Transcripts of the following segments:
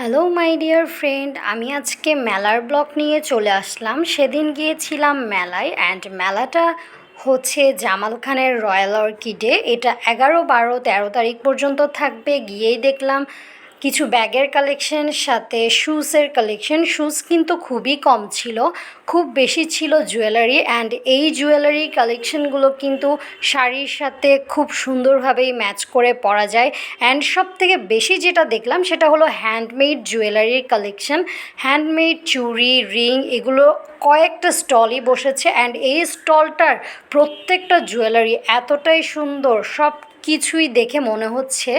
Hello my dear friend, আমি আজকে মেলার ব্লগ নিয়ে চলে আসলাম। সেদিন গিয়েছিলাম মেলায়, অ্যান্ড মেলাটা হচ্ছে জামাল খানের রয়্যাল অর্কিডে। এটা 11, 12, 13 তারিখ পর্যন্ত থাকবে। গিয়েই দেখলাম কিছু ব্যাগের কালেকশন, সাথে শ্যুজের কালেকশন। শ্যুজ কিন্তু খুবই কম ছিল, খুব বেশি ছিল জুয়েলারি। অ্যান্ড এই জুয়েলারি কালেকশনগুলো কিন্তু শাড়ির সাথে খুব সুন্দরভাবেই ম্যাচ করে পরা যায়। অ্যান্ড সব থেকে বেশি যেটা দেখলাম সেটা হলো হ্যান্ডমেড জুয়েলারির কালেকশন। হ্যান্ডমেড চুড়ি, রিং, এগুলো কয়েকটা স্টলই বসেছে। অ্যান্ড এই স্টলটার প্রত্যেকটা জুয়েলারি এতটাই সুন্দর, সব কিছুই দেখে মনে হচ্ছে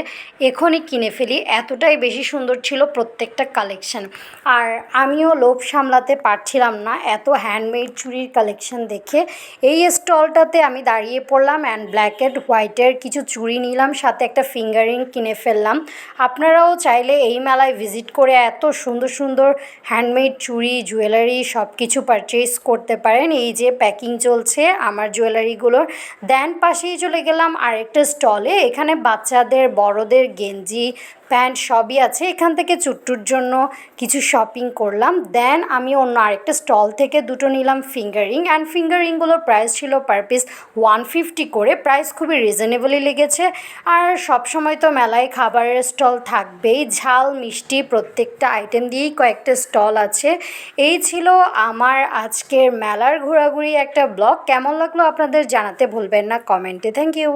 এখনই কিনে ফেলি, এতটাই বেশি সুন্দর ছিল প্রত্যেকটা কালেকশন। আর আমিও লোভ সামলাতে পারছিলাম না এত হ্যান্ডমেড চুড়ির কালেকশন দেখে। এই স্টলটাতে আমি দাঁড়িয়ে পড়লাম, অ্যান্ড ব্ল্যাক অ্যান্ড হোয়াইটের কিছু চুড়ি নিলাম, সাথে একটা ফিঙ্গারিং কিনে ফেললাম। আপনারাও চাইলে এই মেলায় ভিজিট করে এত সুন্দর সুন্দর হ্যান্ডমেড চুড়ি, জুয়েলারি সব কিছু পারচেস করতে পারেন। এই যে প্যাকিং চলছে আমার জুয়েলারিগুলোর। দেন পাশেই চলে গেলাম আরেকটা স্টলে। এখানে বাচ্চাদের, বড়দের গেঞ্জি, প্যান্ট সবই আছে। এখান থেকে চুট্টুর জন্য কিছু শপিং করলাম। দেন আমি অন্য আরেকটা স্টল থেকে দুটো নিলাম ফিঙ্গারিং। অ্যান্ড ফিঙ্গারিংগুলোর প্রাইস ছিল পার পিস 150 করে। প্রাইস খুবই রিজনেবলই লেগেছে। আর সবসময় তো মেলায় খাবারের স্টল থাকবেই, ঝাল মিষ্টি প্রত্যেকটা আইটেম দিয়েই কয়েকটা স্টল আছে। এই ছিল আমার আজকের মেলার ঘোরাঘুরি একটা ব্লগ। কেমন লাগলো আপনাদের জানাতে ভুলবেন না কমেন্টে। Thank you.